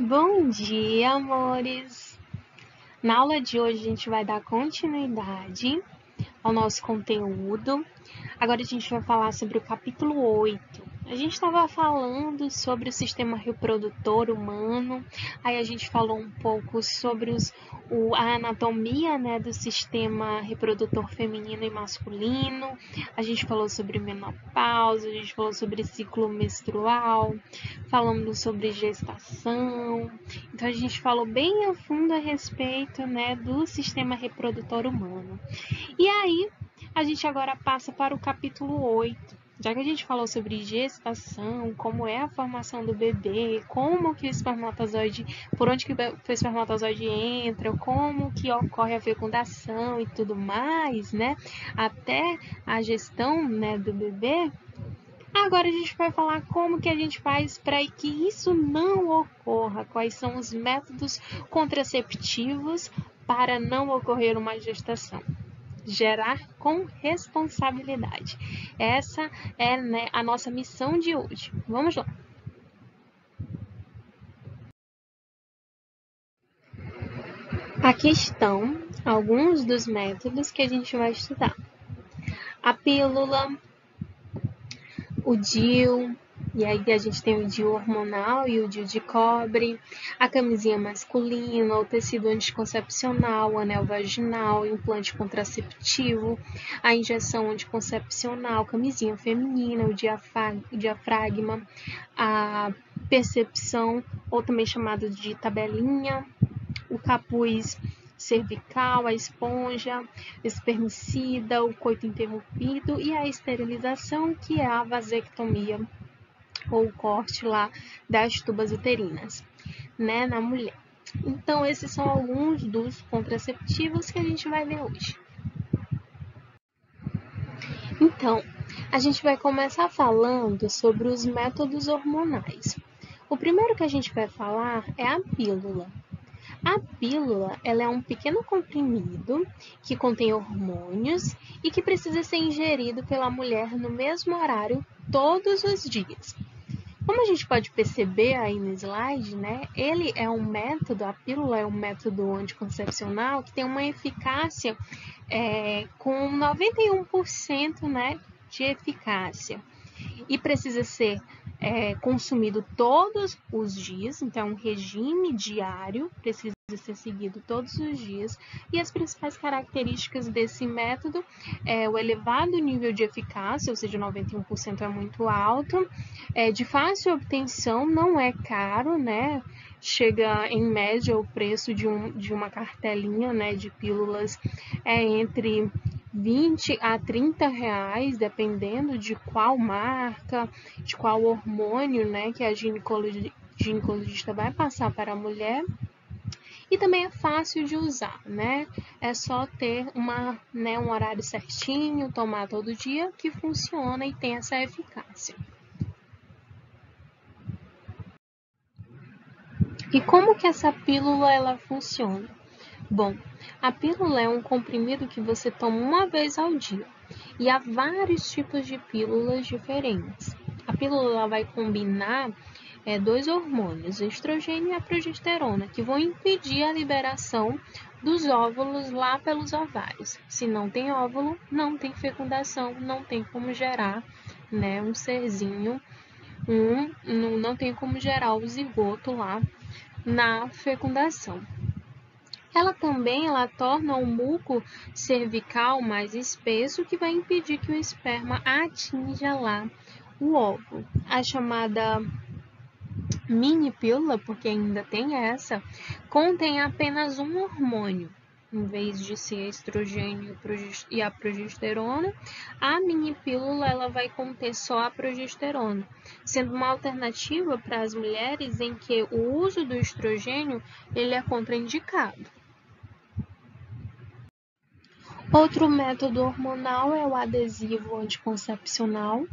Bom dia, amores! Na aula de hoje a gente vai dar continuidade ao nosso conteúdo. Agora a gente vai falar sobre o capítulo 8. A gente estava falando sobre o sistema reprodutor humano, aí a gente falou um pouco sobre a anatomia, né, do sistema reprodutor feminino e masculino, a gente falou sobre menopausa, a gente falou sobre ciclo menstrual, falamos sobre gestação. Então a gente falou bem a fundo a respeito, né, do sistema reprodutor humano. E aí, a gente agora passa para o capítulo 8. Já que a gente falou sobre gestação, como é a formação do bebê, como que o espermatozoide, por onde que o espermatozoide entra, como que ocorre a fecundação e tudo mais, né? Até a gestão, né, do bebê. Agora a gente vai falar como que a gente faz para que isso não ocorra, quais são os métodos contraceptivos para não ocorrer uma gestação. Gerar com responsabilidade. Essa é, né, a nossa missão de hoje. Vamos lá. Aqui estão alguns dos métodos que a gente vai estudar. A pílula, o DIU, e aí a gente tem o DIU hormonal e o DIU de cobre, a camisinha masculina, o tecido anticoncepcional, o anel vaginal, implante contraceptivo, a injeção anticoncepcional, camisinha feminina, o diafragma, a percepção, ou também chamado de tabelinha, o capuz cervical, a esponja, espermicida, o coito interrompido e a esterilização, que é a vasectomia ou o corte lá das tubas uterinas, né, na mulher. Então, esses são alguns dos contraceptivos que a gente vai ver hoje. Então, a gente vai começar falando sobre os métodos hormonais. O primeiro que a gente vai falar é a pílula. A pílula, ela é um pequeno comprimido que contém hormônios e que precisa ser ingerido pela mulher no mesmo horário todos os dias. Como a gente pode perceber aí no slide, né, ele é um método, a pílula é um método anticoncepcional que tem uma eficácia com 91%, né, de eficácia. E precisa ser consumido todos os dias, então é um regime diário, precisa ser seguido todos os dias. E as principais características desse método é o elevado nível de eficácia, ou seja, 91% é muito alto, de fácil obtenção, não é caro, né? Chega em média o preço de uma cartelinha, né, de pílulas entre 20 a 30 reais, dependendo de qual marca, de qual hormônio, né, que a ginecologista vai passar para a mulher. E também é fácil de usar, né? É só ter um horário certinho, tomar todo dia, que funciona e tem essa eficácia. E como que essa pílula ela funciona? Bom, a pílula é um comprimido que você toma uma vez ao dia. E há vários tipos de pílulas diferentes. A pílula vai combinar dois hormônios, o estrogênio e a progesterona, que vão impedir a liberação dos óvulos lá pelos ovários. Se não tem óvulo, não tem fecundação, não tem como gerar, né, um serzinho, não tem como gerar o zigoto lá na fecundação. Ela também torna o muco cervical mais espesso, que vai impedir que o esperma atinja lá o óvulo. A chamada mini pílula, porque ainda tem essa, contém apenas um hormônio. Em vez de ser estrogênio e a progesterona, a mini pílula ela vai conter só a progesterona, sendo uma alternativa para as mulheres em que o uso do estrogênio ele é contraindicado. Outro método hormonal é o adesivo anticoncepcional.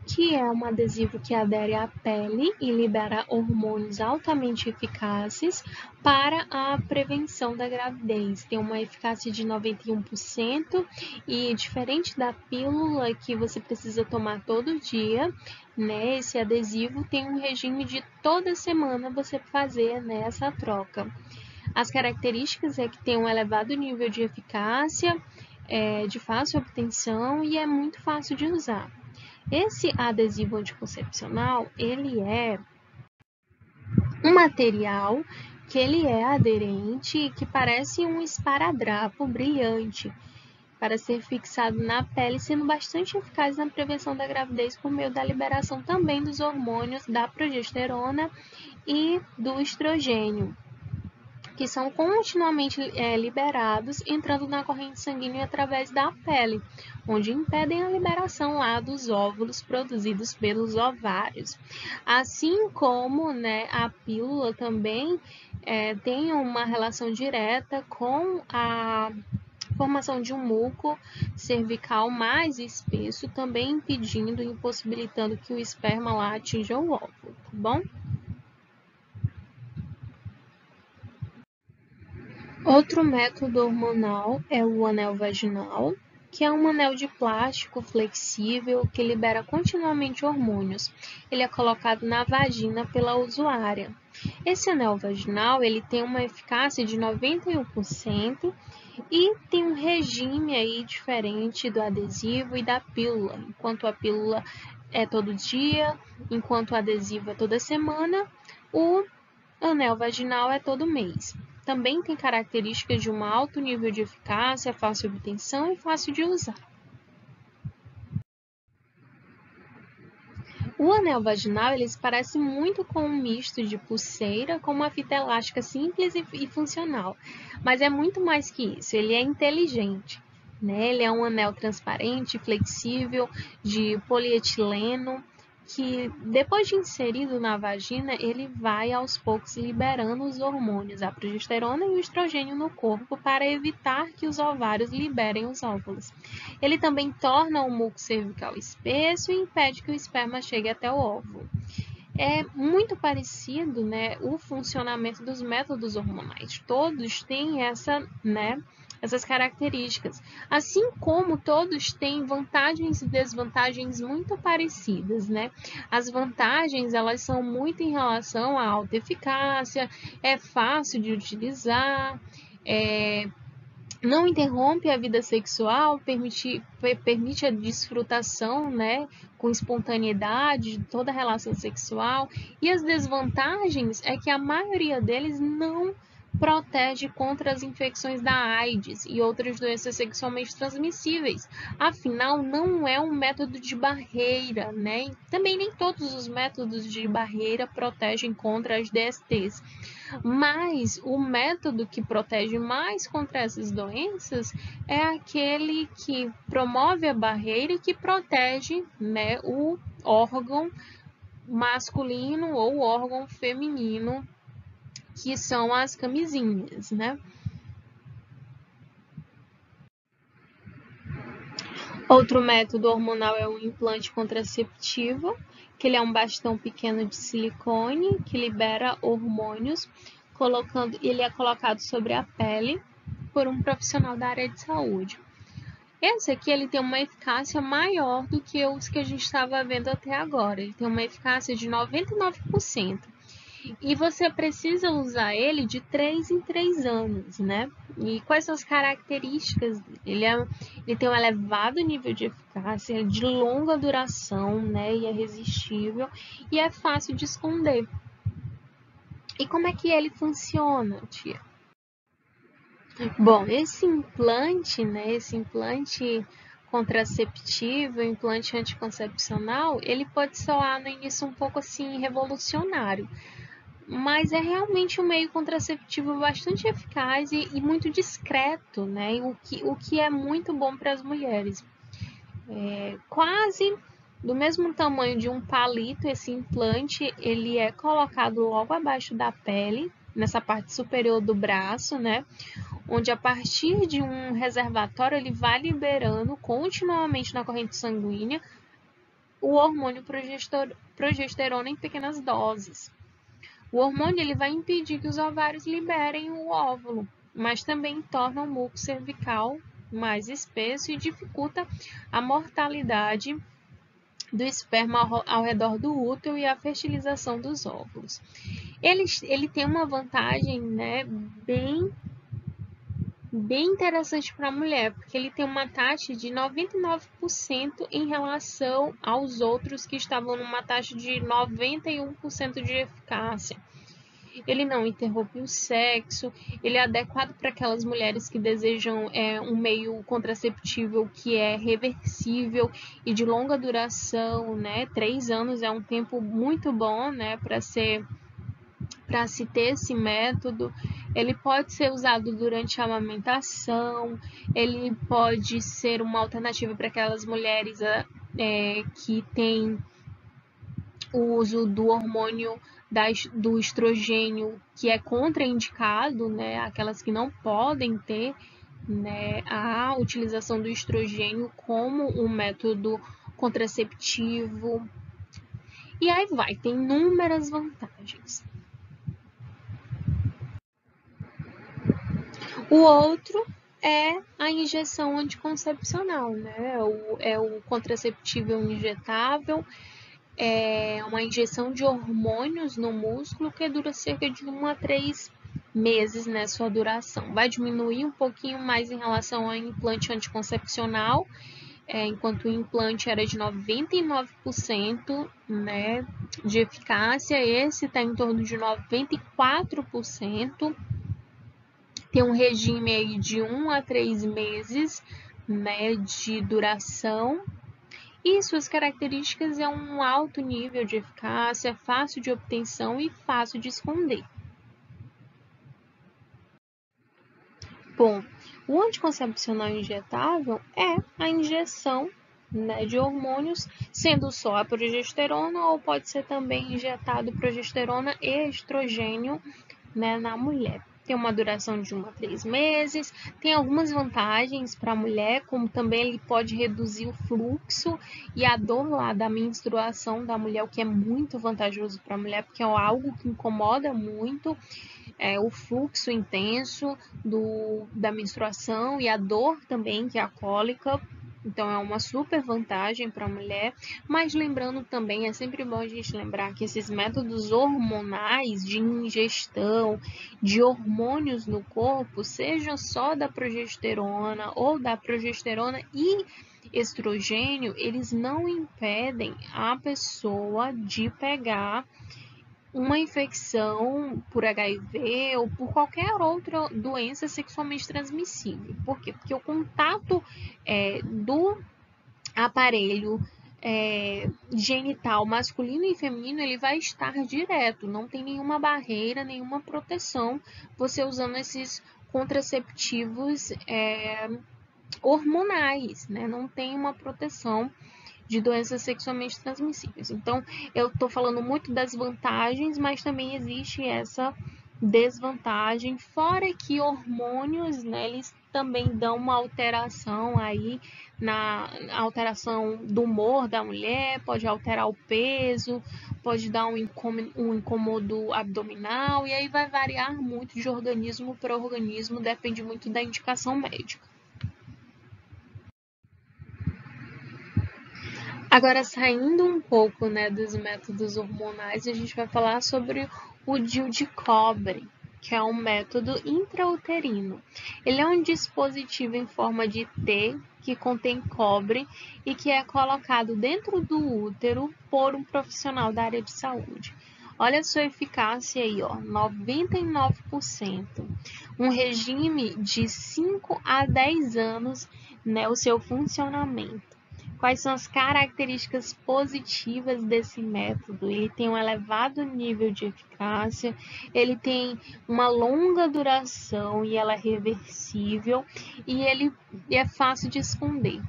que é um adesivo que adere à pele e libera hormônios altamente eficazes para a prevenção da gravidez. Tem uma eficácia de 91% e diferente da pílula que você precisa tomar todo dia, né, esse adesivo tem um regime de toda semana você fazer, né, essa troca. As características é que tem um elevado nível de eficácia, de fácil obtenção e é muito fácil de usar. Esse adesivo anticoncepcional, ele é um material que ele é aderente e que parece um esparadrapo brilhante para ser fixado na pele, sendo bastante eficaz na prevenção da gravidez por meio da liberação também dos hormônios da progesterona e do estrogênio, que são continuamente liberados entrando na corrente sanguínea através da pele, onde impedem a liberação lá dos óvulos produzidos pelos ovários. Assim como, né, a pílula também tem uma relação direta com a formação de um muco cervical mais espesso, também impedindo e impossibilitando que o esperma lá atinja o óvulo, tá bom? Outro método hormonal é o anel vaginal, que é um anel de plástico flexível que libera continuamente hormônios. Ele é colocado na vagina pela usuária. Esse anel vaginal ele tem uma eficácia de 91% e tem um regime aí diferente do adesivo e da pílula. Enquanto a pílula é todo dia, enquanto o adesivo é toda semana, o anel vaginal é todo mês. Também tem características de um alto nível de eficácia, fácil obtenção e fácil de usar. O anel vaginal ele se parece muito com um misto de pulseira com uma fita elástica simples e funcional, mas é muito mais que isso, ele é inteligente. Né? Ele é um anel transparente, flexível, de polietileno, que depois de inserido na vagina, ele vai aos poucos liberando os hormônios, a progesterona e o estrogênio no corpo para evitar que os ovários liberem os óvulos. Ele também torna o muco cervical espesso e impede que o esperma chegue até o óvulo. É muito parecido, né, o funcionamento dos métodos hormonais. Todos têm essas características. Assim como todos têm vantagens e desvantagens muito parecidas, né? As vantagens, elas são muito em relação à alta eficácia, é fácil de utilizar, não interrompe a vida sexual, permite a desfrutação, né, com espontaneidade de toda a relação sexual. E as desvantagens é que a maioria deles não protege contra as infecções da AIDS e outras doenças sexualmente transmissíveis. Afinal, não é um método de barreira, né? Também nem todos os métodos de barreira protegem contra as DSTs. Mas o método que protege mais contra essas doenças é aquele que promove a barreira e que protege, né, o órgão masculino ou órgão feminino, que são as camisinhas, né? Outro método hormonal é o implante contraceptivo, que ele é um bastão pequeno de silicone que libera hormônios, ele é colocado sobre a pele por um profissional da área de saúde. Esse aqui ele tem uma eficácia maior do que os que a gente estava vendo até agora. Ele tem uma eficácia de 99%. E você precisa usar ele de 3 em 3 anos, né? E quais são as características? Ele tem um elevado nível de eficácia, de longa duração, né? E é resistível e é fácil de esconder. E como é que ele funciona, tia? Bom, esse implante, né? Esse implante contraceptivo, implante anticoncepcional, ele pode soar no início um pouco assim revolucionário. Mas é realmente um meio contraceptivo bastante eficaz e muito discreto, né? O que é muito bom para as mulheres. Quase do mesmo tamanho de um palito, esse implante, ele é colocado logo abaixo da pele, nessa parte superior do braço, né? Onde a partir de um reservatório ele vai liberando continuamente na corrente sanguínea o hormônio progesterona em pequenas doses. O hormônio ele vai impedir que os ovários liberem o óvulo, mas também torna o muco cervical mais espesso e dificulta a mortalidade do esperma ao redor do útero e a fertilização dos óvulos. Ele tem uma vantagem, né, bem interessante para a mulher, porque ele tem uma taxa de 99% em relação aos outros que estavam numa taxa de 91% de eficácia. Ele não interrompe o sexo, ele é adequado para aquelas mulheres que desejam um meio contraceptivo que é reversível e de longa duração, né? 3 anos é um tempo muito bom, né, para se ter esse método. Ele pode ser usado durante a amamentação, ele pode ser uma alternativa para aquelas mulheres que têm o uso do hormônio do estrogênio, que é contraindicado, né? Aquelas que não podem ter, né, a utilização do estrogênio como um método contraceptivo. E aí vai, tem inúmeras vantagens. O outro é a injeção anticoncepcional, né? É o contraceptivo injetável, é uma injeção de hormônios no músculo que dura cerca de 1 a 3 meses, né, sua duração. Vai diminuir um pouquinho mais em relação ao implante anticoncepcional, enquanto o implante era de 99%, né, de eficácia, esse está em torno de 94%. Tem um regime aí de 1 a 3 meses, né, de duração. E suas características é um alto nível de eficácia, fácil de obtenção e fácil de esconder. Bom, o anticoncepcional injetável é a injeção, né, de hormônios, sendo só a progesterona ou pode ser também injetado progesterona e estrogênio, né, na mulher. Tem uma duração de 1 a 3 meses, tem algumas vantagens para a mulher, como também ele pode reduzir o fluxo e a dor lá da menstruação da mulher, o que é muito vantajoso para a mulher, porque é algo que incomoda muito, o fluxo intenso da menstruação e a dor também, que é a cólica. Então, é uma super vantagem para a mulher, mas lembrando também, é sempre bom a gente lembrar que esses métodos hormonais de ingestão de hormônios no corpo, seja só da progesterona ou da progesterona e estrogênio, eles não impedem a pessoa de pegar uma infecção por HIV ou por qualquer outra doença sexualmente transmissível. Por quê? Porque o contato do aparelho genital masculino e feminino, ele vai estar direto, não tem nenhuma barreira, nenhuma proteção, você usando esses contraceptivos hormonais, né? Não tem uma proteção de doenças sexualmente transmissíveis. Então, eu estou falando muito das vantagens, mas também existe essa desvantagem, fora que hormônios, né, eles também dão uma alteração aí na alteração do humor da mulher, pode alterar o peso, pode dar um incômodo abdominal, e aí vai variar muito de organismo para organismo, depende muito da indicação médica. Agora, saindo um pouco, né, dos métodos hormonais, a gente vai falar sobre o DIU de cobre, que é um método intrauterino. Ele é um dispositivo em forma de T que contém cobre e que é colocado dentro do útero por um profissional da área de saúde. Olha a sua eficácia aí, ó, 99%. Um regime de 5 a 10 anos, né, o seu funcionamento. Quais são as características positivas desse método? Ele tem um elevado nível de eficácia, ele tem uma longa duração e ela é reversível e ele é fácil de esconder.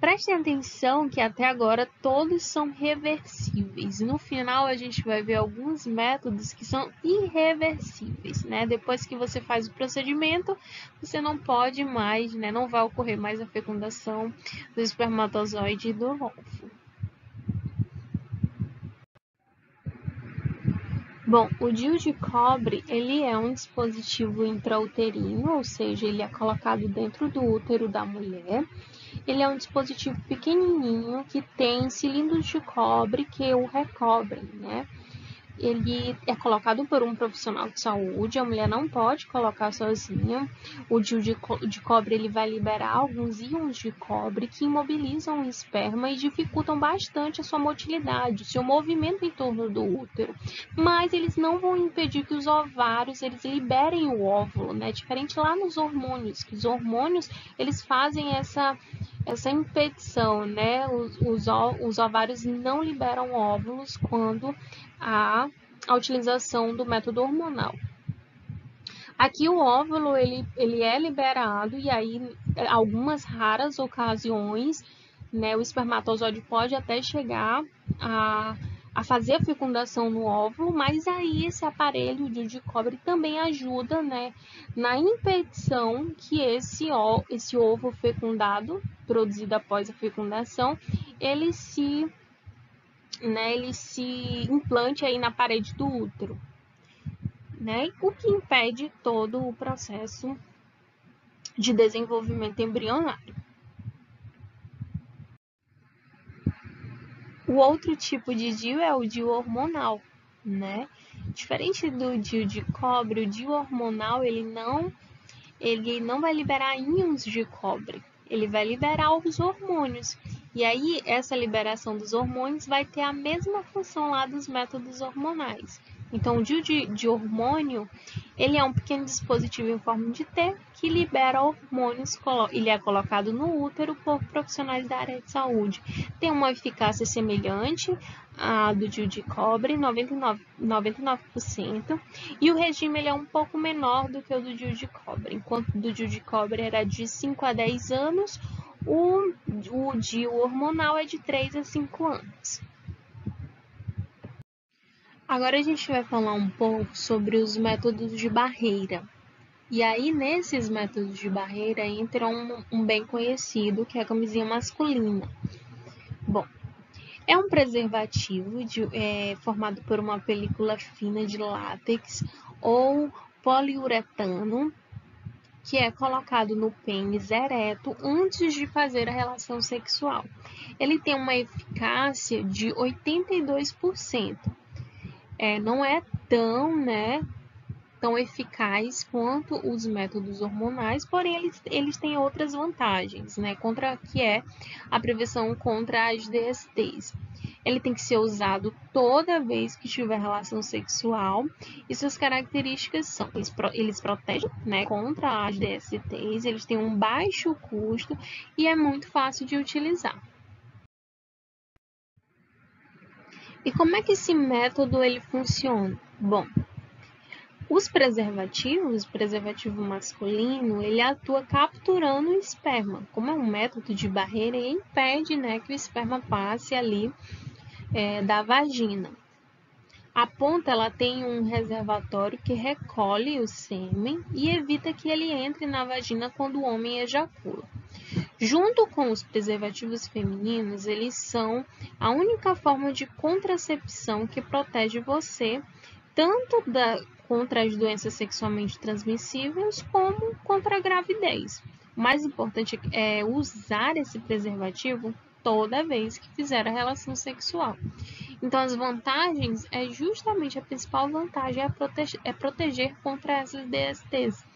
Prestem atenção que até agora todos são reversíveis. No final a gente vai ver alguns métodos que são irreversíveis, né? Depois que você faz o procedimento, você não pode mais, né? Não vai ocorrer mais a fecundação do espermatozoide e do óvulo. Bom, o DIU de cobre, ele é um dispositivo intrauterino, ou seja, ele é colocado dentro do útero da mulher. Ele é um dispositivo pequenininho que tem cilindros de cobre que o recobrem, né? Ele é colocado por um profissional de saúde, a mulher não pode colocar sozinha. O DIU de cobre ele vai liberar alguns íons de cobre que imobilizam o esperma e dificultam bastante a sua motilidade, o seu movimento em torno do útero. Mas eles não vão impedir que os ovários eles liberem o óvulo, né? Diferente lá nos hormônios, que os hormônios eles fazem essa impedição, né? Os ovários não liberam óvulos quando há a utilização do método hormonal. Aqui o óvulo ele é liberado e aí em algumas raras ocasiões, né, o espermatozoide pode até chegar a fazer a fecundação no óvulo, mas aí esse aparelho o DIU de cobre também ajuda, né, na impedição que esse ovo fecundado, produzido após a fecundação, ele se implante aí na parede do útero, né? O que impede todo o processo de desenvolvimento embrionário. O outro tipo de DIU é o DIU hormonal, né? Diferente do DIU de cobre, o DIU hormonal ele não vai liberar íons de cobre, ele vai liberar os hormônios. E aí, essa liberação dos hormônios vai ter a mesma função lá dos métodos hormonais. Então, o DIU de hormônio, ele é um pequeno dispositivo em forma de T que libera hormônios. Ele é colocado no útero por profissionais da área de saúde. Tem uma eficácia semelhante à do DIU de cobre, 99%, e o regime ele é um pouco menor do que o do DIU de cobre. Enquanto o do DIU de cobre era de 5 a 10 anos, o DIU hormonal é de 3 a 5 anos. Agora a gente vai falar um pouco sobre os métodos de barreira. E aí, nesses métodos de barreira, entra um bem conhecido, que é a camisinha masculina. Bom, é um preservativo formado por uma película fina de látex ou poliuretano, que é colocado no pênis ereto antes de fazer a relação sexual. Ele tem uma eficácia de 82%. Não é tão eficaz quanto os métodos hormonais, porém eles têm outras vantagens, né? Que é a prevenção contra as DSTs. Ele tem que ser usado toda vez que tiver relação sexual e suas características são: eles protegem, né, contra as DSTs, eles têm um baixo custo e é muito fácil de utilizar. E como é que esse método ele funciona? Bom, o preservativo masculino, ele atua capturando o esperma. Como é um método de barreira, ele impede, né, que o esperma passe ali da vagina. A ponta ela tem um reservatório que recolhe o sêmen e evita que ele entre na vagina quando o homem ejacula. Junto com os preservativos femininos, eles são a única forma de contracepção que protege você tanto contra as doenças sexualmente transmissíveis como contra a gravidez. O mais importante é usar esse preservativo toda vez que fizer a relação sexual. Então, as vantagens justamente a principal vantagem é proteger contra essas DSTs.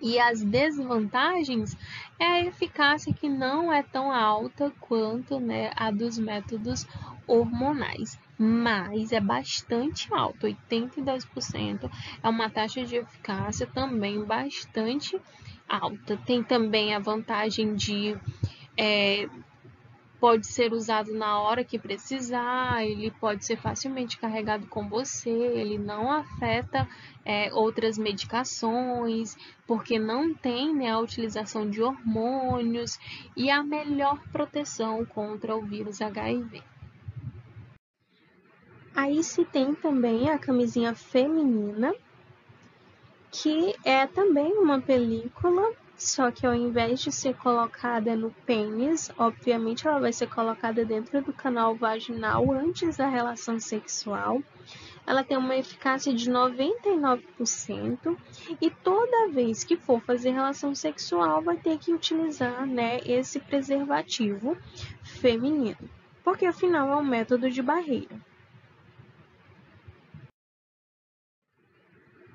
E as desvantagens é a eficácia que não é tão alta quanto, né, a dos métodos hormonais, mas é bastante alta, 82% é uma taxa de eficácia também bastante alta. Tem também a vantagem de pode ser usado na hora que precisar, ele pode ser facilmente carregado com você, ele não afeta outras medicações, porque não tem, né, a utilização de hormônios e a melhor proteção contra o vírus HIV. Aí se tem também a camisinha feminina, que é também uma película só que ao invés de ser colocada no pênis, obviamente ela vai ser colocada dentro do canal vaginal antes da relação sexual. Ela tem uma eficácia de 99% e toda vez que for fazer relação sexual vai ter que utilizar, né, esse preservativo feminino, porque afinal é um método de barreira.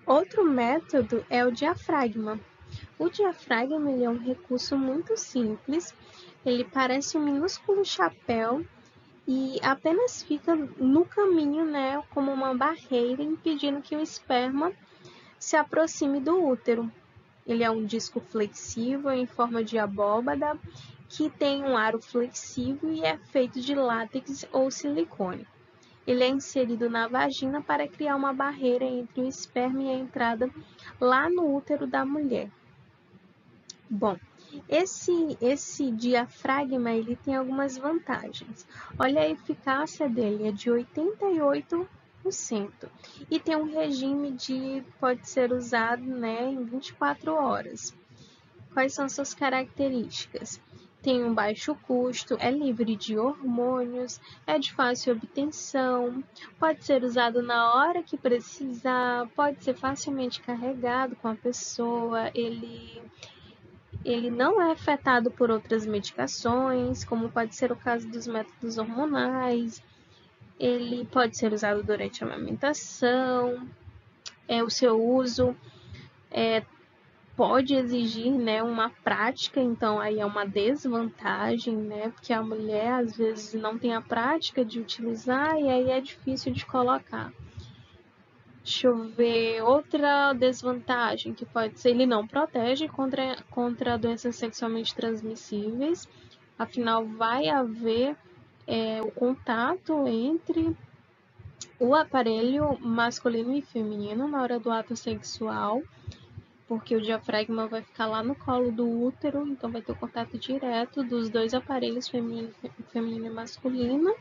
Outro método é o diafragma. O diafragma ele é um recurso muito simples, ele parece um minúsculo chapéu e apenas fica no caminho, né, como uma barreira, impedindo que o esperma se aproxime do útero. Ele é um disco flexível em forma de abóbada que tem um aro flexível e é feito de látex ou silicone. Ele é inserido na vagina para criar uma barreira entre o esperma e a entrada lá no útero da mulher. Bom, esse diafragma ele tem algumas vantagens. Olha, a eficácia dele é de 88% e tem um regime de pode ser usado, né, em 24 horas. Quais são suas características? Tem um baixo custo, é livre de hormônios, é de fácil obtenção, pode ser usado na hora que precisar, pode ser facilmente carregado com a pessoa, ele não é afetado por outras medicações, como pode ser o caso dos métodos hormonais, ele pode ser usado durante a amamentação, o seu uso pode exigir, né, uma prática, então aí é uma desvantagem, né, porque a mulher às vezes não tem a prática de utilizar e aí é difícil de colocar. Deixa eu ver, outra desvantagem que pode ser, ele não protege contra doenças sexualmente transmissíveis, afinal vai haver o contato entre o aparelho masculino e feminino na hora do ato sexual, porque o diafragma vai ficar lá no colo do útero, então vai ter o contato direto dos dois aparelhos, feminino e masculino.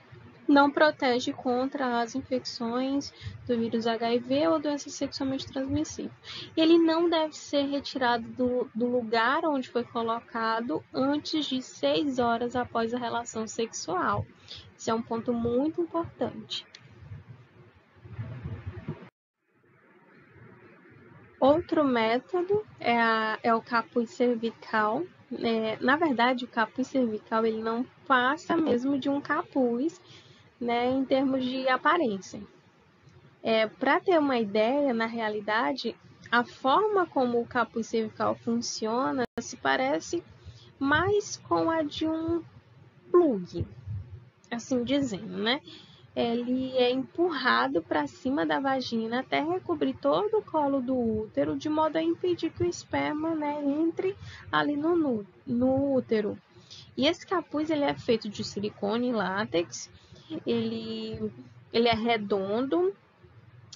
Não protege contra as infecções do vírus HIV ou doença sexualmente transmissível. Ele não deve ser retirado do lugar onde foi colocado antes de 6 horas após a relação sexual. Isso é um ponto muito importante. Outro método é o capuz cervical. Na verdade, o capuz cervical ele não passa mesmo de um capuz, né, em termos de aparência. Para ter uma ideia, na realidade, a forma como o capuz cervical funciona se parece mais com a de um plug, assim dizendo, né? Ele é empurrado para cima da vagina até recobrir todo o colo do útero, de modo a impedir que o esperma, né, entre ali no útero. E esse capuz ele é feito de silicone e látex, ele é redondo,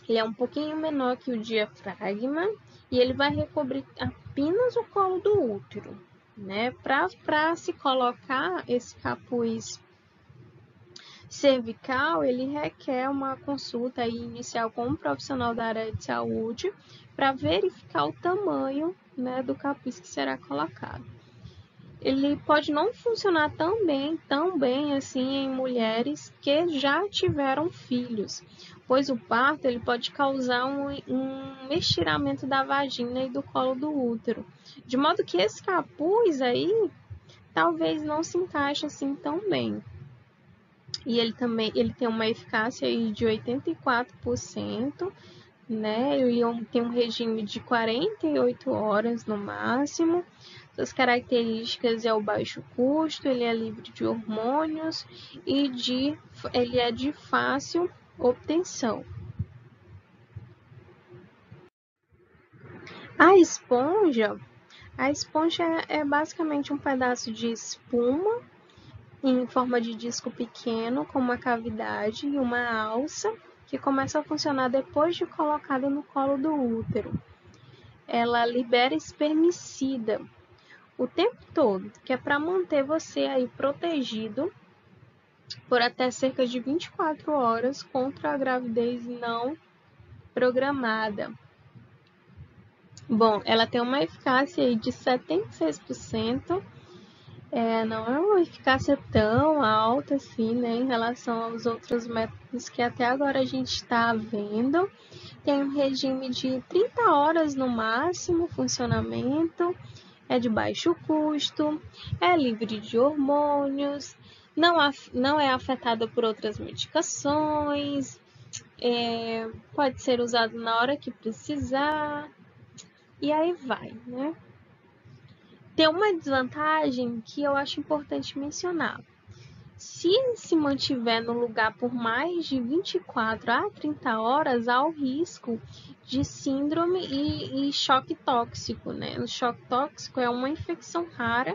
ele é um pouquinho menor que o diafragma e ele vai recobrir apenas o colo do útero, né? Para se colocar esse capuz cervical, ele requer uma consulta aí inicial com um profissional da área de saúde para verificar o tamanho, né, do capuz que será colocado. Ele pode não funcionar tão bem assim em mulheres que já tiveram filhos, pois o parto ele pode causar um estiramento da vagina e do colo do útero, de modo que esse capuz aí talvez não se encaixe assim tão bem. E ele tem uma eficácia aí de 84%, né? Ele tem um regime de 48 horas no máximo. Suas características é o baixo custo, ele é livre de hormônios e ele é de fácil obtenção. A esponja é basicamente um pedaço de espuma em forma de disco pequeno com uma cavidade e uma alça que começa a funcionar depois de colocada no colo do útero. Ela libera espermicida o tempo todo, que é para manter você aí protegido por até cerca de 24 horas contra a gravidez não programada. Bom, ela tem uma eficácia aí de 76%. Não é uma eficácia tão alta assim, né, em relação aos outros métodos que até agora a gente está vendo. Tem um regime de 30 horas no máximo funcionamento, é de baixo custo, é livre de hormônios, não é afetada por outras medicações, pode ser usado na hora que precisar, e aí vai, né? Tem uma desvantagem que eu acho importante mencionar. Se se mantiver no lugar por mais de 24 a 30 horas, há o risco de síndrome e choque tóxico, né? O choque tóxico é uma infecção rara,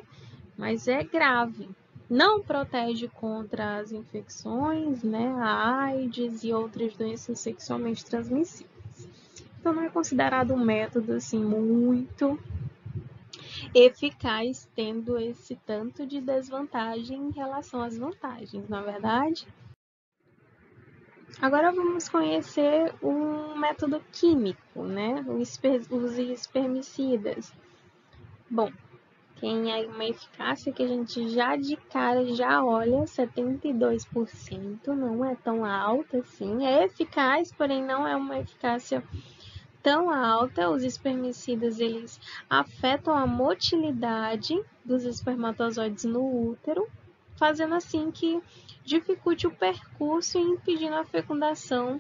mas é grave. Não protege contra as infecções, né? A AIDS e outras doenças sexualmente transmissíveis. Então não é considerado um método assim muito eficaz, tendo esse tanto de desvantagem em relação às vantagens, na verdade. Agora vamos conhecer um método químico, né? Os espermicidas. Bom, tem aí uma eficácia que a gente já de cara já olha, 72%, não é tão alta assim. É eficaz, porém não é uma eficácia tão alta. Os espermicidas, eles afetam a motilidade dos espermatozoides no útero, fazendo assim que dificulte o percurso e impedindo a fecundação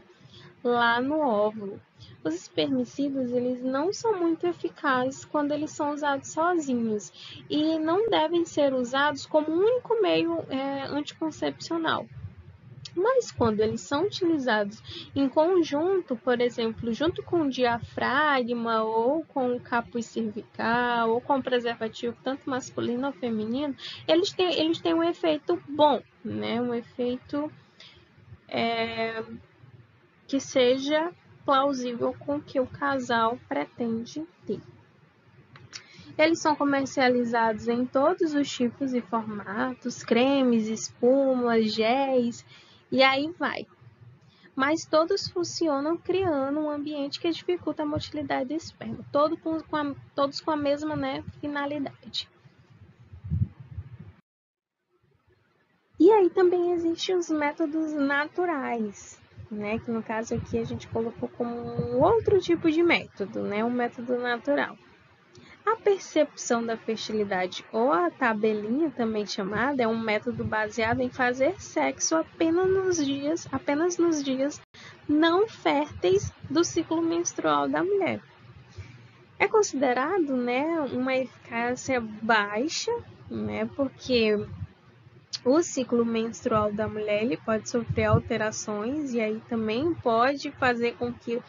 lá no óvulo. Os espermicidas, eles não são muito eficazes quando eles são usados sozinhos e não devem ser usados como único meio anticoncepcional. Mas quando eles são utilizados em conjunto, por exemplo, junto com o diafragma ou com o capuz cervical ou com o preservativo tanto masculino ou feminino, eles têm um efeito bom, né? Um efeito que seja plausível com o que o casal pretende ter. Eles são comercializados em todos os tipos e formatos, cremes, espumas, géis, e aí vai. Mas todos funcionam criando um ambiente que dificulta a motilidade do esperma, todos com a mesma, né, finalidade. E aí também existem os métodos naturais, né, que no caso aqui a gente colocou como um outro tipo de método, né, um método natural. A percepção da fertilidade, ou a tabelinha também chamada, é um método baseado em fazer sexo apenas nos dias não férteis do ciclo menstrual da mulher. É considerado, né, uma eficácia baixa, né, porque o ciclo menstrual da mulher ele pode sofrer alterações e aí também pode fazer com que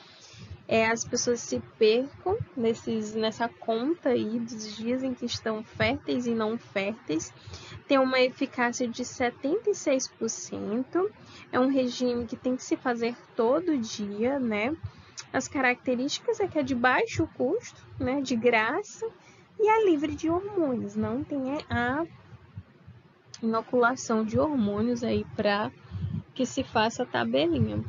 as pessoas se percam nessa conta aí dos dias em que estão férteis e não férteis. Tem uma eficácia de 76%. É um regime que tem que se fazer todo dia, né? As características é que é de baixo custo, né? De graça e é livre de hormônios. Não tem a inoculação de hormônios aí para que se faça a tabelinha.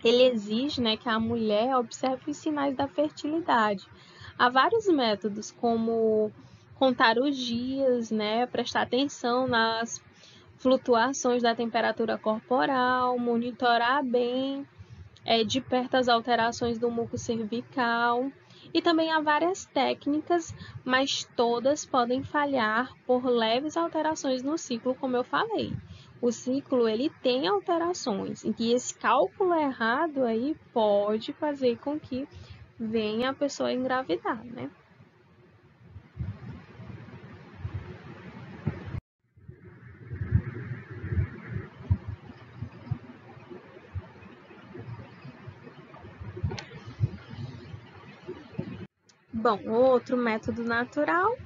Ele exige, né, que a mulher observe os sinais da fertilidade. Há vários métodos, como contar os dias, né, prestar atenção nas flutuações da temperatura corporal, monitorar bem de perto as alterações do muco cervical. E também há várias técnicas, mas todas podem falhar por leves alterações no ciclo, como eu falei. O ciclo ele tem alterações e esse cálculo errado aí pode fazer com que venha a pessoa engravidar, né? Bom, outro método natural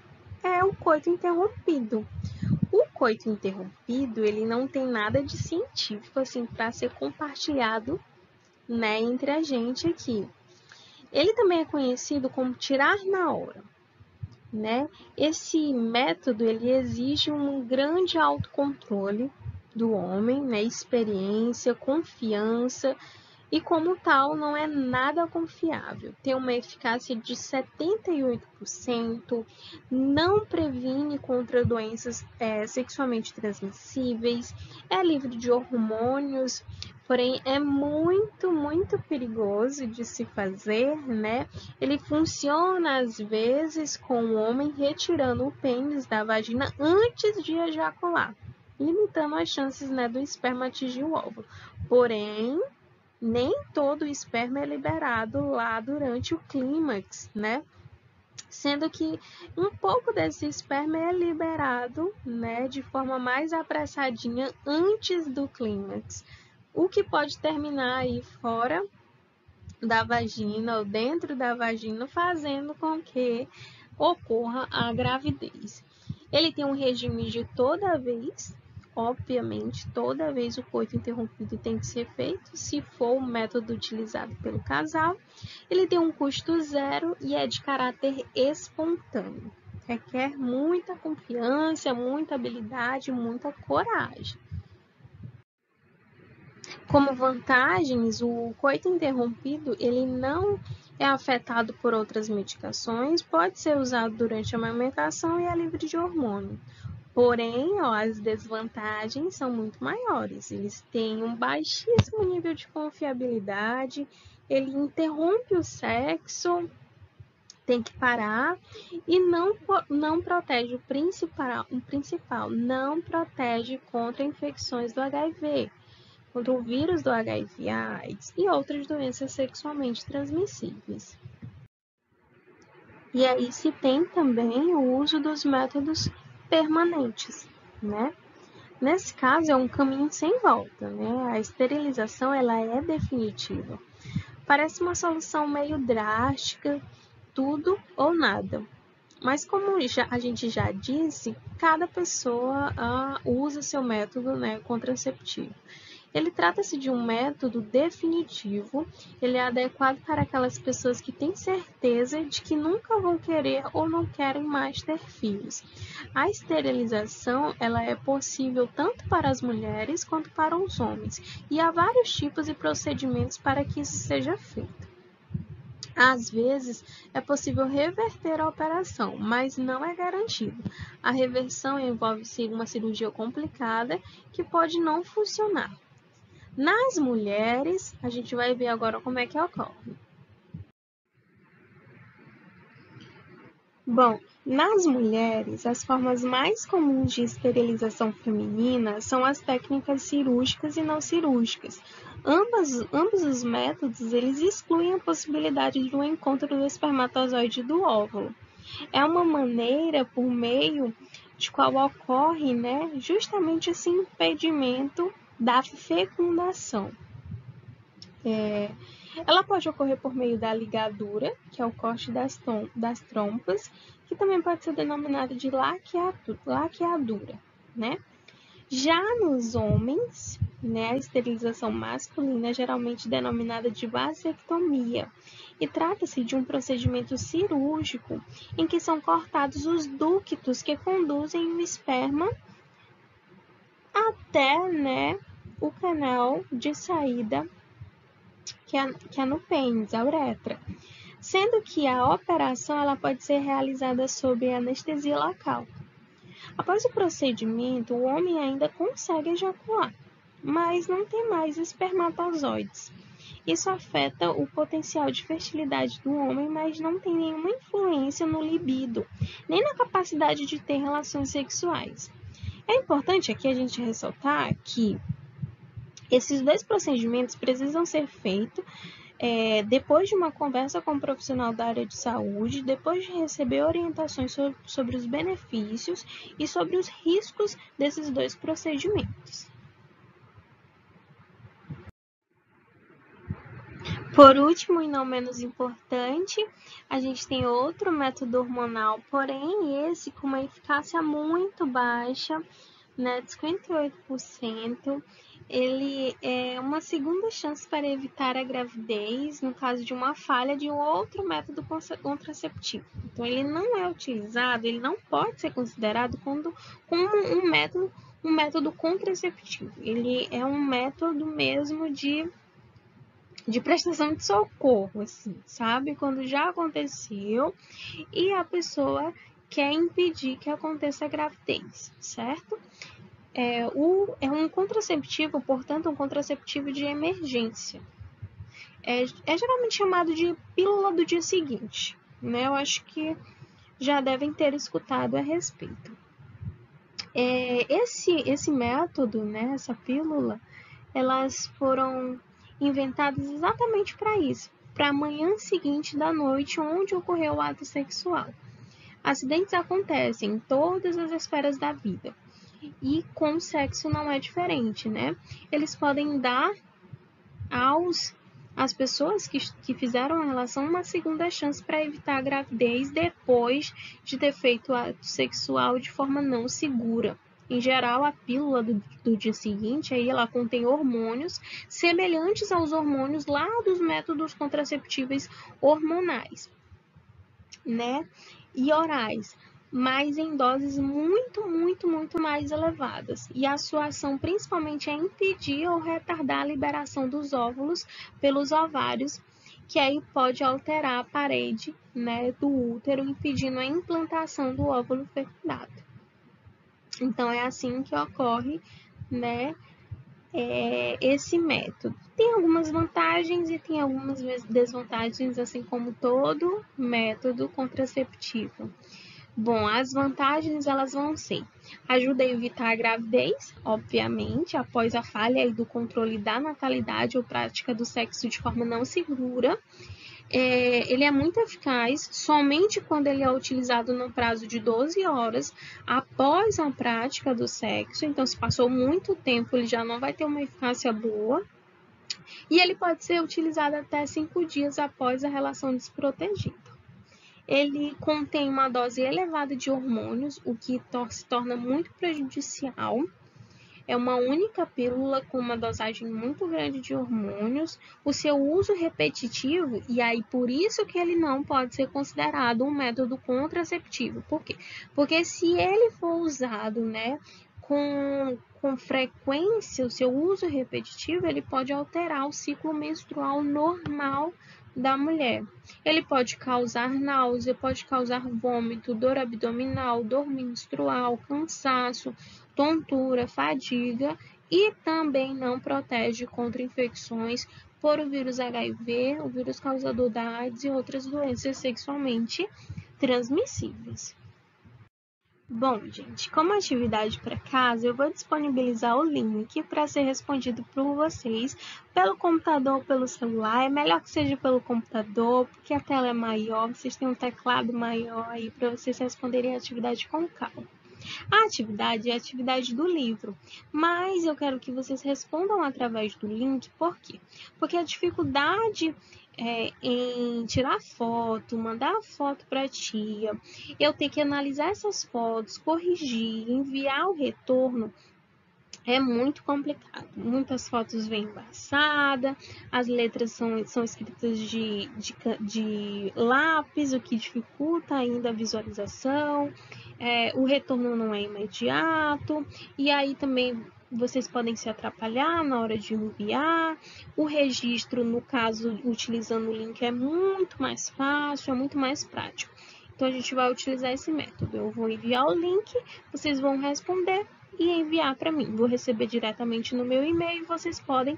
é o coito interrompido. O coito interrompido, ele não tem nada de científico assim para ser compartilhado, né, entre a gente aqui. Ele também é conhecido como tirar na hora, né? Esse método ele exige um grande autocontrole do homem, né, experiência, confiança e, como tal, não é nada confiável. Tem uma eficácia de 78%, não previne contra doenças sexualmente transmissíveis, é livre de hormônios, porém é muito, muito perigoso de se fazer, né? Ele funciona às vezes com o homem retirando o pênis da vagina antes de ejacular, limitando as chances, né, do esperma atingir o óvulo. Porém, nem todo o esperma é liberado lá durante o clímax, né? Sendo que um pouco desse esperma é liberado, né, de forma mais apressadinha antes do clímax, o que pode terminar aí fora da vagina ou dentro da vagina, fazendo com que ocorra a gravidez. Ele tem um regime de toda vez. Obviamente, toda vez o coito interrompido tem que ser feito, se for o método utilizado pelo casal. Ele tem um custo zero e é de caráter espontâneo. Requer muita confiança, muita habilidade, muita coragem. Como vantagens, o coito interrompido ele não é afetado por outras medicações, pode ser usado durante a amamentação e é livre de hormônio. Porém, as desvantagens são muito maiores. Eles têm um baixíssimo nível de confiabilidade, ele interrompe o sexo, tem que parar e não protege o principal, não protege contra infecções do HIV, contra o vírus do HIV/AIDS e outras doenças sexualmente transmissíveis. E aí se tem também o uso dos métodos permanentes, né? Nesse caso, é um caminho sem volta, né? A esterilização, ela é definitiva. Parece uma solução meio drástica, tudo ou nada. Mas como a gente já disse, cada pessoa usa seu método, né, contraceptivo. Ele trata-se de um método definitivo, ele é adequado para aquelas pessoas que têm certeza de que nunca vão querer ou não querem mais ter filhos. A esterilização, ela é possível tanto para as mulheres quanto para os homens, e há vários tipos e procedimentos para que isso seja feito. Às vezes, é possível reverter a operação, mas não é garantido. A reversão envolve uma cirurgia complicada que pode não funcionar. Nas mulheres, a gente vai ver agora como é que ocorre. Bom, nas mulheres, as formas mais comuns de esterilização feminina são as técnicas cirúrgicas e não cirúrgicas. Ambos os métodos, eles excluem a possibilidade do encontro do espermatozoide e do óvulo. É uma maneira por meio de qual ocorre, né, justamente esse impedimento da fecundação. Ela pode ocorrer por meio da ligadura, que é o corte das trompas, que também pode ser denominada de laqueadura, né? Já nos homens, né, a esterilização masculina é geralmente denominada de vasectomia, e trata-se de um procedimento cirúrgico em que são cortados os ductos que conduzem o esperma até, né, o canal de saída que é no pênis, a uretra, sendo que a operação ela pode ser realizada sob anestesia local. Após o procedimento, o homem ainda consegue ejacular, mas não tem mais espermatozoides. Isso afeta o potencial de fertilidade do homem, mas não tem nenhuma influência no libido, nem na capacidade de ter relações sexuais. É importante aqui a gente ressaltar que esses dois procedimentos precisam ser feitos depois de uma conversa com um profissional da área de saúde, depois de receber orientações sobre os benefícios e sobre os riscos desses dois procedimentos. Por último, e não menos importante, a gente tem outro método hormonal, porém esse com uma eficácia muito baixa, né, de 58%, ele é uma segunda chance para evitar a gravidez no caso de uma falha de um outro método contraceptivo. Então, ele não é utilizado, ele não pode ser considerado como um método contraceptivo. Ele é um método mesmo de de prestação de socorro, assim, sabe? Quando já aconteceu e a pessoa quer impedir que aconteça a gravidez, certo? É um contraceptivo, portanto, um contraceptivo de emergência. É geralmente chamado de pílula do dia seguinte, né? Eu acho que já devem ter escutado a respeito. Esse método, né, essa pílula, elas foram inventadas exatamente para isso, para a manhã seguinte da noite onde ocorreu o ato sexual. Acidentes acontecem em todas as esferas da vida e com o sexo não é diferente, né? Eles podem dar às pessoas que fizeram a relação uma segunda chance para evitar a gravidez depois de ter feito o ato sexual de forma não segura. Em geral, a pílula do dia seguinte, aí ela contém hormônios semelhantes aos hormônios lá dos métodos contraceptíveis hormonais, né? E orais, mas em doses muito mais elevadas. E a sua ação principalmente é impedir ou retardar a liberação dos óvulos pelos ovários, que aí pode alterar a parede, né, do útero, impedindo a implantação do óvulo fecundado. Então, é assim que ocorre, né, esse método. Tem algumas vantagens e tem algumas desvantagens, assim como todo método contraceptivo. Bom, as vantagens elas vão ser: ajuda a evitar a gravidez, obviamente, após a falha do controle da natalidade ou prática do sexo de forma não segura. Ele é muito eficaz somente quando ele é utilizado no prazo de 12 horas após a prática do sexo. Então, se passou muito tempo, ele já não vai ter uma eficácia boa. E ele pode ser utilizado até 5 dias após a relação desprotegida. Ele contém uma dose elevada de hormônios, o que se torna muito prejudicial. É uma única pílula com uma dosagem muito grande de hormônios. O seu uso repetitivo, e aí por isso que ele não pode ser considerado um método contraceptivo. Por quê? Porque se ele for usado, né, com frequência, o seu uso repetitivo, ele pode alterar o ciclo menstrual normal da mulher. Ele pode causar náusea, pode causar vômito, dor abdominal, dor menstrual, cansaço, tontura, fadiga e também não protege contra infecções por o vírus HIV, o vírus causador da AIDS e outras doenças sexualmente transmissíveis. Bom, gente, como atividade para casa, eu vou disponibilizar o link para ser respondido por vocês pelo computador ou pelo celular. É melhor que seja pelo computador, porque a tela é maior, vocês têm um teclado maior aí para vocês responderem a atividade com calma. A atividade é a atividade do livro, mas eu quero que vocês respondam através do link, por quê? Porque a dificuldade em tirar foto, mandar a foto para a tia, eu ter que analisar essas fotos, corrigir, enviar o retorno, é muito complicado. Muitas fotos vêm embaçadas, as letras são escritas de lápis, o que dificulta ainda a visualização, o retorno não é imediato, e aí também vocês podem se atrapalhar na hora de enviar. O registro, no caso, utilizando o link, é muito mais fácil, é muito mais prático. Então, a gente vai utilizar esse método. Eu vou enviar o link, vocês vão responder e enviar para mim. Vou receber diretamente no meu e-mail. Vocês podem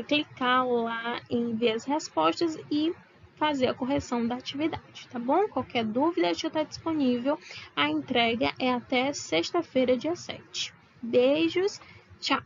clicar lá em ver as respostas e fazer a correção da atividade, tá bom? Qualquer dúvida já está disponível. A entrega é até sexta-feira, dia 7. Beijos, tchau!